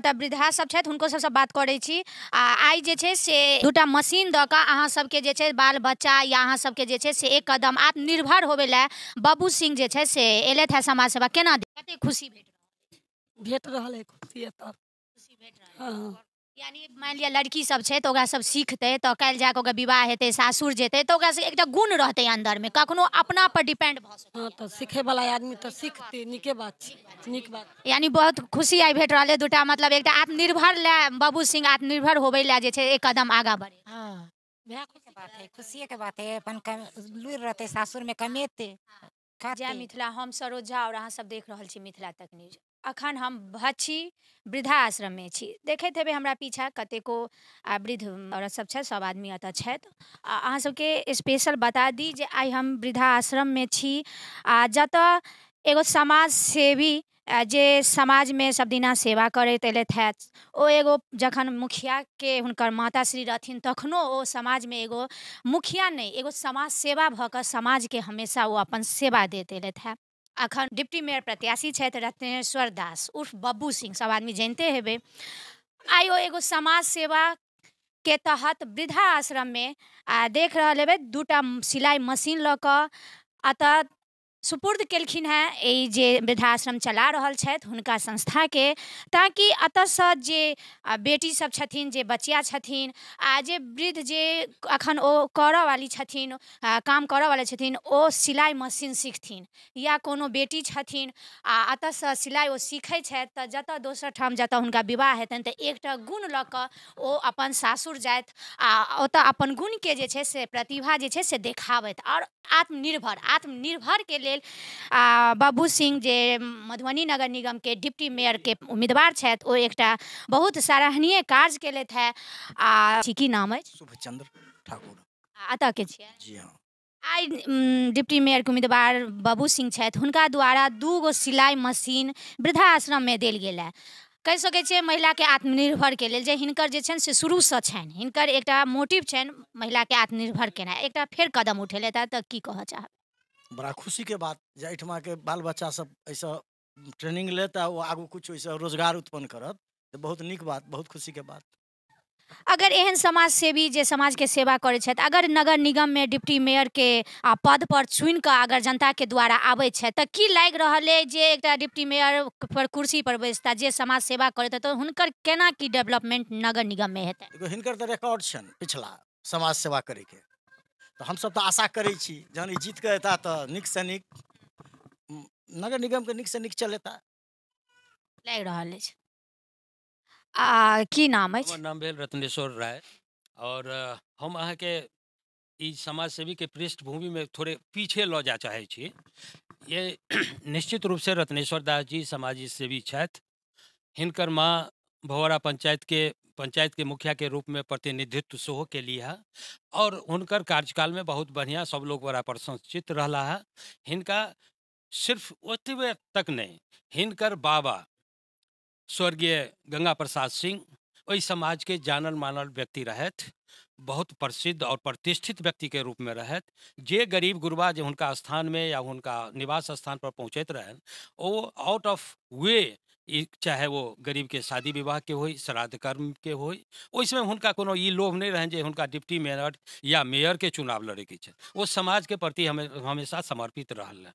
मतलब वृद्धा सब छथि हुनको सबसँ बात करै छी। आइ जे छै से दूटा मशीन दऽ कऽ अहाँ सबके जे छै बाल बच्चा या अहाँ सबके जे छै से एक कदम आत्मनिर्भर होबै लए बाबू सिंह जे छै से एलथि है समाज सेवा। केना कते खुशी भेट रहल है खुशी एतऽ। खुशी भेट रहल है। हाँ यानी मानि लिअ लड़की सब छै तऽ ओकरा सब सीखतै तऽ काल्हि जाकऽ ओकर विवाह हेतै सासुर जेतै तऽ ओकरा से एकटा गुण रहतै अंदरमे, कखनो अपना पर डिपेंड भऽ सकतै। हाँ तो सीखे वाला आदमी तो सीखते नीके बात छै, नीक बात। यानी बहुत खुशी आई भेट रहल है दूटा मतलब एकटा आत्मनिर्भर लए बाबू सिंह आत्मनिर्भर होबै लए जे छै एक कदम आगाँ बढ़े। हाँ वह खुशी के बात है, खुशी के बात है। अपन लुर रहते सासुर में कमेते जय खाते। मिथिला, हम सरोजा और अहाँ सब देख रहल छी मिथिला तक न्यूज। अखन हम भच्छी वृद्धा आश्रम में छी। देखैत हेबै हमरा पीछा कतेको वृद्ध औरत सब छै, सब आदमी एतऽ छथि। अहाँ सबके स्पेशल बता दी जे आइ हम वृद्धा आश्रम में छी जतऽ एगो समाज सेवी जे समाज में सब दिना सेवा करैत एलथि है। ओ एगो जखन मुखिया के हुनकर माताश्री रहथिन तखनो ओ समाज में एगो मुखिया नहीं एगो समाज सेवा भऽ कऽ समाज के हमेशा ओ अपन सेवा दैत एलथि है। अखन डिप्टी मेयर प्रत्याशी छथि रत्नेश्वर दास उर्फ बब्बू सिंह, सब आदमी जानते हेबै। आइ ओ एगो समाज सेवा के तहत वृद्धा आश्रम में देख रहल हेबै दूटा सिलाई मशीन लऽ कऽ अतऽ सुपुर्द केलखिन हैं ई जे वृद्धाश्रम चला रहल छथि हुनका संस्था के, ताकि एतऽसँ जे बेटी सब छथिन जे बचिया छथिन जे वृद्ध जे अखन ओ करऽ वाली छथिन काम करऽ वाले छथिन ओ सिलाई मशीन सीखथिन, या कोनो बेटी छथिन एतऽसँ सिलाई ओ सीखै छथि तऽ जतऽ दोसर ठाम जतऽ हुनका विवाह हेतनि तऽ एकटा गुण लऽ कऽ ओ अपन सासुर जाथि ओतऽ अपन गुणके जे छै से प्रतिभा जे छै से देखाबथि और आत्मनिर्भर के लेल बाबू सिंह जे मधुबनी नगर निगम के डिप्टी मेयर के उम्मीदवार छथि ओ एकटा बहुत सराहनीय कार्य केलथि है। की नाम अछि? शुभचंद्र ठाकुर। एतऽ के छियै? जी हाँ। आइ डिप्टी मेयर के उम्मीदवार बाबू सिंह छथि हुनका द्वारा 2 गो सिलाई मशीन वृद्धा आश्रम में देल गेल है। कहि सकै छियै महिला के आत्मनिर्भर के लेल जे हिनकर जे छनि से शुरूसँ छनि, हिनकर एकटा मोटिव छनि महिला के आत्मनिर्भर केनाइ, एकटा फेर कदम उठेलथि तऽ की कहऽ चाहब? बड़ा खुशी के बात जे एहिठमा के बाल बच्चा सब ऐसा ट्रेनिंग लेत आ वो आगू कुछ ऐसा रोजगार उत्पन्न करत तो बहुत नीक बात, बहुत खुशी के बात। अगर एहन समाज सेवी जे समाज के सेवा करै छथि अगर नगर निगम में डिप्टी मेयर के पद पर चुनि कऽ अगर जनता के द्वारा आबै छथि तऽ की लागि रहल अइ जे एकटा डिप्टी मेयर पर कुर्सी पर बैसता जे समाज सेवा करैत तऽ हुनकर केना की डेवलपमेंट नगर निगम में हेतै? देखो हिनकर तो रिकॉर्ड छनि पिछला समाज सेवा करे के, तो हम सब तो आशा करै छी जहन ई जीत के एता तो नीक से नीक नगर निगम के नीक से नीक चलेता। लागि रहल अछि। की नाम अछि? हमर नाम भेल रत्नेश्वर राय और हम अहाँ के ई समाज सेवी के पृष्ठभूमि में थोड़े पीछे लऽ जा चाहे छी। ये निश्चित रूप से रत्नेश्वर दास जी समाज सेवी छथि। हिनकर माँ भवरा पंचायत के मुखिया के रूप में प्रतिनिधित्व सेहो के लिया और हुनकर कार्यकाल में बहुत बढ़िया सब लोग बड़ा प्रशंसित रहला है। हिनका सिर्फ ओतबे तक नहीं, हिनकर बाबा स्वर्गीय गंगा प्रसाद सिंह ओहि समाज के जानल मानल व्यक्ति रहथि, बहुत प्रसिद्ध और प्रतिष्ठित व्यक्ति के रूप में रहथि। जे गरीब गुरबा जो हुनका स्थान में या हुनका निवास स्थान पर पहुँचैत रहन वो आउट ऑफ वे, चाहे वो गरीब के शादी विवाह के हो श्राद्ध कर्म के हो उसमें हुनका कोनो ई लोभ नहीं रहन जे हुनका डिप्टी मेयर या मेयर के चुनाव लड़े के छै। वो समाज के प्रति हमेशा समर्पित रहल।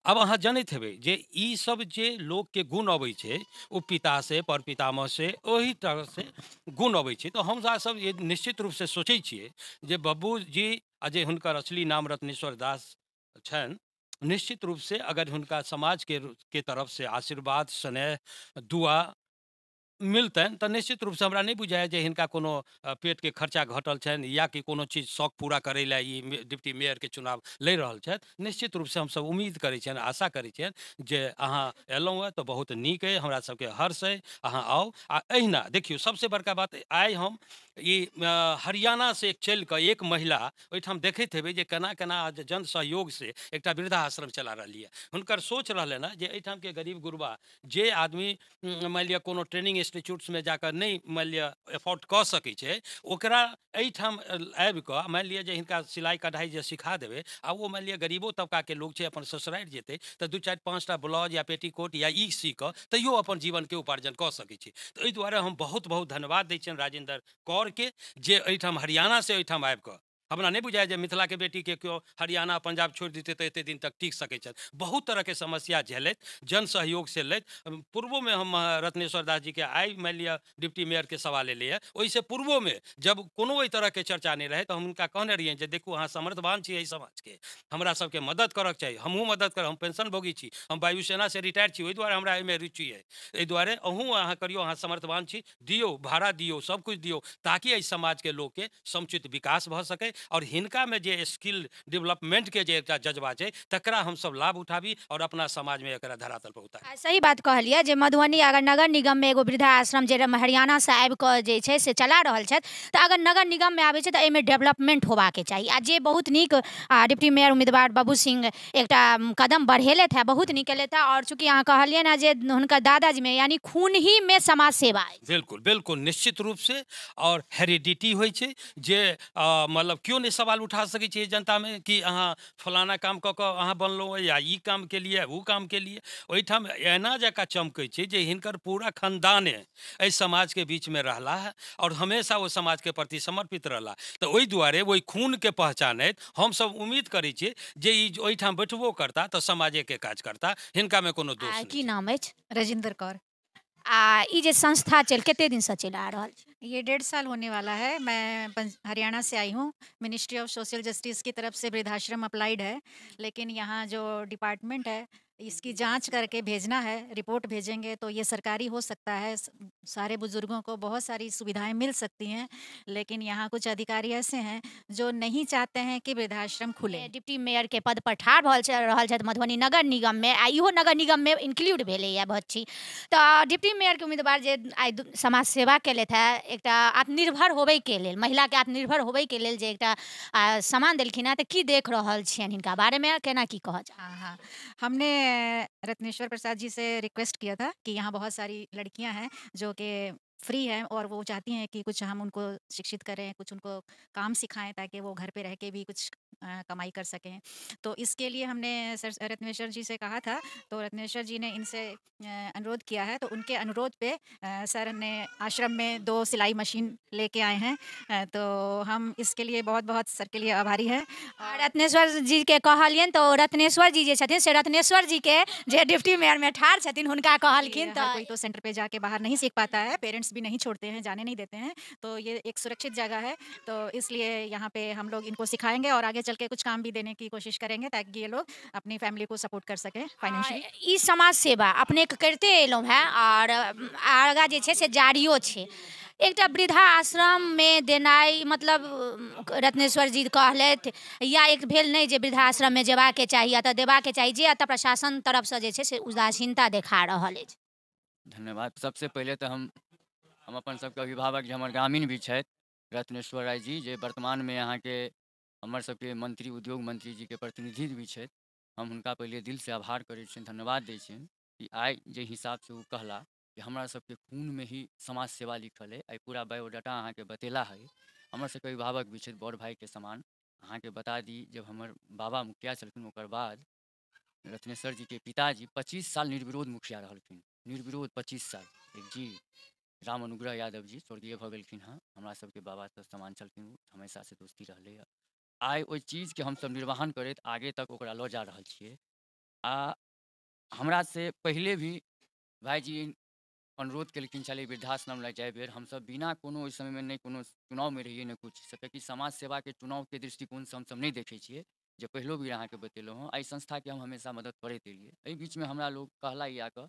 अब अहाँ जानते हेबै जे ई सब जे लोग के गुण अबै छै वो पिता से परपितामह से वही तरह से गुण अबै छै। तो हम सब ये निश्चित रूप से सोचै छियै जे बब्बू जी आ जे हुनकर असली नाम रत्नेश्वर दास छनि, निश्चित रूप से अगर हुनका समाज के तरफ से आशीर्वाद स्नेह दुआ मिलतनि तो निश्चित रूप से हमरा नहीं बुझाय जे हिनका कोनो पेट के खर्चा घटल छनि या कि कोनो चीज शौक पूरा करे ला ई डिप्टी मेयर के चुनाव लड़ रहल छथि। निश्चित रूप से हम सब उम्मीद करै छियनि, आशा करै छियनि जे अहाँ एलहुँ तो बहुत नीक है, हमरा सबके हर्ष है अहाँ आओ। आ अहिना देखियो सबसे बड़का बात आइ हम ई हरियाणा से चल कर एक महिला ओहिठाम देखैत हेबै जे केना केना जन सहयोग से एकटा वृद्धाश्रम चला रही है। हुनकर सोच रहलन जे एहिठाम के गरीब गुरबा जे आदमी मान लिया कोनो ट्रेनिंग इंस्टीट्यूट्स में जाकर नहीं मान लिअ एफोर्ड कऽ सकै छै, ओकरा एहिठाम आबि कऽ मान लिअ जे हिनका सिलाई कढ़ाई जे सिखा देबै आ ओ मान लिअ गरीबो तबकाके लोक छै, अपन ससुरारि जेतै तऽ 2-4-5टा ब्लाउज या पेटीकोट या ई सी कऽ तैयो अपन जीवनके उपार्जन कऽ सकै छै। तऽ एहि दुआरे हम बहुत बहुत धन्यवाद दै छियनि राजेंद्र कौरके, जे एहिठाम हरियाणा से एहिठाम आबि कऽ, हमरा नहीं बुझाय जे मिथिला के बेटी के क्यों हरियाणा पंजाब छोड़ देते तो एते दिन तक टिक सकै छथि। बहुत तरह के समस्या झेलैत, जन सहयोग से लैत। पूर्वो में हम रत्नेश्वर दास जी के आई मान लिया डिप्टी मेयर के सवाल एलैए, ओहिसे पूर्वो में जब कोनो एहि तरह के चर्चा नहीं रहे तो हम उनका कहने रहिए जे देखू अहाँ समर्थवान छी एहि समाज के, हमरा सबके मदद करक चाहिए, हमहूँ मदद करब, हम पेंशन भोगी छी, हम वायुसेना से रिटायर छी, ओहि दुआरे हमरा एहिमे रुचि है, एहि दुआरे अहूँ अहाँ करियो, अहाँ समर्थवान छी, दियो भाड़ा दियो, सब कुछ दियो, ताकि एहि समाज के लोग के समुचित विकास भ सके और हिनका में जे स्किल डेवलपमेंट के जे एकटा जज्बा छै तकरा हम सब लाभ उठाबी और अपना समाज में एकरा धरातल पर उतारी। सही बात कहलिए जे मधुबनी अगर नगर निगम में एगो वृद्धा आश्रम जे हरियाणा से आबि कऽ जे छै से चला रहल छथि, तऽ अगर नगर निगम में आबै छै तऽ एहिमे डेवलपमेंट होबाके चाही। आ जे बहुत नीक डिप्टी मेयर उम्मीदवार बाबू सिंह एकटा कदम बढ़ेलथि है, बहुत नीक केलथि है। और चूँकि अहाँ कहलिए ना जे हुनकर दादाजी में यानी खून ही में समाज सेवा अछि। बिल्कुल बिल्कुल निश्चित रूप से, और हेरिडिटी होइ छै जे मतलब क्यों नहीं सवाल उठा सकै छै जनता में कि अहाँ फलाना काम कऽ कऽ अहाँ बनलहुँ या ई काम के लिए वो काम के लिए। ओहिठाम एना जकाँ चमकै छै जे हिनकर पूरा खानदाने एहि समाज के बीच में रहला है और हमेशा वो समाज के प्रति समर्पित रहला। तो ओहि दुआरे ओहि खून के पहचानैत हम सब उम्मीद करै छियै जे ई ओहिठाम बैठबो करता तऽ समाजे के काज करता, हिनका में कोनो दोष नहीं। की नाम अछि? राजेंद्र कौर। आ ई जे संस्था कते दिन से चलि आ रहल छै? ये 1.5 साल होने वाला है। मैं हरियाणा से आई हूँ। मिनिस्ट्री ऑफ सोशल जस्टिस की तरफ से वृद्धाश्रम अप्लाइड है, लेकिन यहाँ जो डिपार्टमेंट है इसकी जांच करके भेजना है, रिपोर्ट भेजेंगे तो ये सरकारी हो सकता है, सारे बुजुर्गों को बहुत सारी सुविधाएं मिल सकती हैं। लेकिन यहाँ कुछ अधिकारी ऐसे हैं जो नहीं चाहते हैं कि वृद्धाश्रम खुले। डिप्टी मेयर के पद पर ठाढ़ रहल छथि मधुबनी नगर निगम में, आ इहो नगर निगम में इंक्लूड भेलैए बच्ची। तऽ डिप्टी मेयर के उम्मीदवार जे आइ समाज सेवा केलथि है, एकटा आत्मनिर्भर होबे के लेल, महिला के आत्मनिर्भर होबे के लेल जे एकटा सामान देलखिन है, तऽ की देख रहल छियनि हिनका बारे में, केना की कहऽ चाहब? हाँ हाँ, हमने रत्नेश्वर प्रसाद जी से रिक्वेस्ट किया था कि यहाँ बहुत सारी लड़कियाँ हैं जो कि फ्री हैं और वो चाहती हैं कि कुछ हम उनको शिक्षित करें, कुछ उनको काम सिखाएं ताकि वो घर पे रह के भी कुछ कमाई कर सकें। तो इसके लिए हमने सर रत्नेश्वर जी से कहा था, तो रत्नेश्वर जी ने इनसे अनुरोध किया है। तो उनके अनुरोध पे सर ने आश्रम में 2 सिलाई मशीन लेके आए हैं। तो हम इसके लिए बहुत बहुत सर के लिए आभारी है। रत्नेश्वर जी के कहलियनि तो रत्नेश्वर जी जे छथिन से रत्नेश्वर जी के जे डिप्टी मेयर में ठाढ़ छथिन हुनका कहलखिन। हर कोई तो सेंटर पे जाके बाहर नहीं सीख पाता है, पेरेंट्स भी नहीं छोड़ते हैं, जाने नहीं देते हैं। तो ये एक सुरक्षित जगह है, तो इसलिए यहाँ पे हम लोग इनको सिखाएंगे और आगे चल के कुछ काम भी देने की कोशिश करेंगे ताकि ये लोग अपनी फैमिली को सपोर्ट कर सकें फाइनेंशियली। ई समाज सेवा अपने के करते एलहुँ हैं और आगा जे छै से जारियो छै। एकटा वृद्धा आश्रम में देनाइ मतलब रत्नेश्वर जी कहलथि, या एक भेल नहीं जे वृद्धा आश्रम में जेबाके चाही, एतऽ देबाके चाही, जे एतऽ प्रशासन तरफ से जे छै से उदासीनता देखा रहल अछि? धन्यवाद। सबसे पहले तो हम अपन सबके अभिभावक जे हमर ग्रामीण भी छथि रत्नेश्वर राय जी, जे वर्तमान में यहाँ के हमर सबके मंत्री उद्योग मंत्री जी के प्रतिनिधि भी छथि, हम हुनका पहले दिल से आभार करै छियनि, धन्यवाद दै छियनि कि आइ जे हिसाब से वो कहला कि हमरा सबके खून में ही समाज सेवा लिखल है, आई पूरा बायोडाटा अहाँ के बतेला है। हमर सबके अभिभावक भी छथि, बड़ भाई के समान। अहाँ के बता दी जब हमर बाबा मुखिया छलखिन, ओकर बाद रत्नेश्वर जी के पिताजी 25 साल निर्विरोध मुखिया रहलखिन, निर्विरोध 25 साल। एक जी राम अनुग्रह यादव जी स्वर्गीय भऽ गेलखिन हँ, हमरा सबके बाबा से समान छलखिन, हमेशा से दोस्ती रहलै है। आइ ओहि चीज के हम सब निर्वहन करैत आगे तक ओकरा लऽ जा रहल छियै। आ हमरा से पहले भी भाईजी अनुरोध केलखिन छलै वृद्धाश्रम लए जाए बेर, हम सब बिना कोनो ओहि समय में नहीं कोनो चुनाव में रहिए नहीं कुछ से, कि समाज सेवा के चुनाव के दृष्टिकोण से हम सब नहीं देखै छियै, जे पहिलो भी अहाँ के बतेलहुँ हँ। एहि संस्था के हम हमेशा मदद करैत एलियै। एहि बीच में हमरा लोग कहला ई आके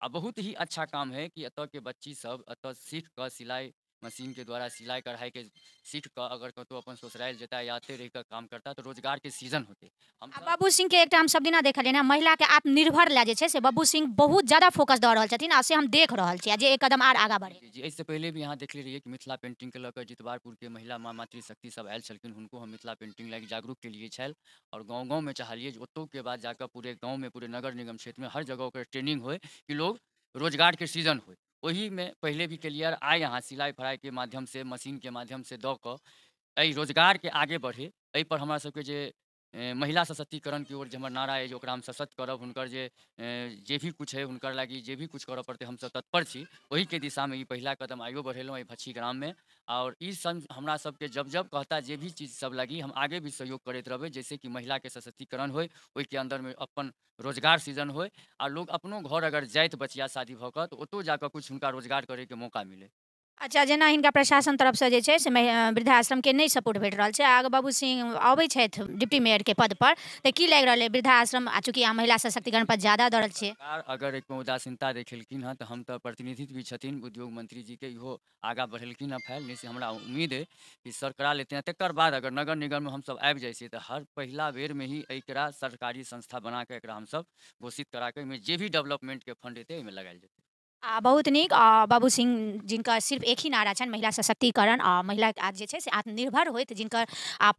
आ बहुत ही अच्छा काम है कि एतऽ के बच्ची सब एतऽ सीख कर सिलाई मशीन के द्वारा सिलाई कढ़ाई के सीख कर अगर कतौ अपन ससुराल जेता या एते रह कर काम करता तो रोजगार के सीजन होते। हम सब बाबू सिंह के एकटा हम सब दिना देखलियै ना, महिला के आत्मनिर्भर लए जे छै से बाबू सिंह बहुत ज्यादा फोकस दऽ रहल छथिन, आ से हम देख रहल छी जे एक कदम आर आगा बढ़े। जी, इससे पहले भी यहाँ देखले रहिए कि मिथिला पेंटिंग के लऽ जितवारपुर के महिला माँ मातृशक्ति सब आयल छलखिन, हुनको हम मिथिला पेंटिंग लागी जागरूक के लिए छल और गाँव गाँव में चाहलिए जे ओतौ के बाद जाकर पूरे गाँव में पूरे नगर निगम क्षेत्र में हर जगह ओकर ट्रेनिंग होय कि लोग रोजगार के सीजन होय। वही में पहले भी क्लियर आए यहाँ सिलाई फराई के माध्यम से मशीन के माध्यम से दऽ कऽ एहि रोजगार के आगे बढ़े एहि पर हमरा सबके जे महिला सशक्तिकरण की ओर जे हमर नारा है जे ओकरा हम सशक्त करब हुनकर जे भी कुछ है हुनकर लागी जे भी कुछ करऽ पड़तै हमसब तत्पर छी ओही के दिशा में ई पहिला कदम आइयो बढ़ेलहुँ एहि भच्छी ग्राम में और ई संग हमरा सबके जब जब कहता जे भी चीज सब लागी हम आगे भी सहयोग करैत रहबै जैसे कि महिला के सशक्तिकरण होय ओहि के अंदर में अपन रोजगार सृजन होय आ लोग अपनो घर अगर जाइत बचिया शादी भऽ कऽ तऽ ओतौ जाकऽ कुछ हुनका रोजगार करे के मौका मिले। अच्छा, जेना हिनका प्रशासन तरफ से जे छै से वृद्धाश्रम के नहीं सपोर्ट भेट रहल छै, आगे बाबू सिंह अबै छथि डिप्टी मेयर के पद पर, तऽ की लागि रहल है वृद्धाश्रम आ चूंकि अहाँ महिला सशक्तिकरण पर ज्यादा दौड़ल छियै? सरकार अगर एक उदासीनता देखेलखिन हँ तऽ हम तऽ प्रतिनिधित्व भी छथिन उद्योग मंत्री जी के इहो आगाँ बढ़ेलखिन हँ फाइल जैसे हमरा उम्मीद है कि सर करा लेते हैं। तकर बाद अगर नगर निगम में हमसब आबि जाइ छियै तऽ हर पहिला बेर में ही एकरा सरकारी संस्था बना के एकरा हमसब घोषित करा के एहिमे जे भी डेवलपमेंट के फंड हेतै एहिमे लगायल जेतै। बहुत नीक। बाबू सिंह जिनका सिर्फ एक ही नारा छनि महिला सशक्तिकरण आ महिला आज जे छै से आत्मनिर्भर होइत जिनकर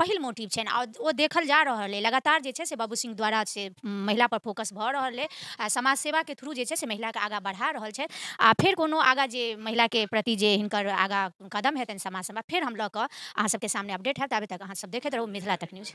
पहिल मोटिव छनि आ ओ देखल जा रहल है लगातार जे छै से बाबू सिंह द्वारा से महिला पर फोकस भऽ रहल है, समाज सेवा के थ्रू जे छै से महिला के आगाँ बढ़ा रहल छथि आ फेर कोनो आगाँ जे महिला के प्रति जे हिनकर आगाँ कदम हेतनि समाज सेवा फेर हम लऽ कऽ अहाँ सबके सामने अपडेट हैत। ताबे तक अहाँ सब देखैत रहू मिथिला तक न्यूज।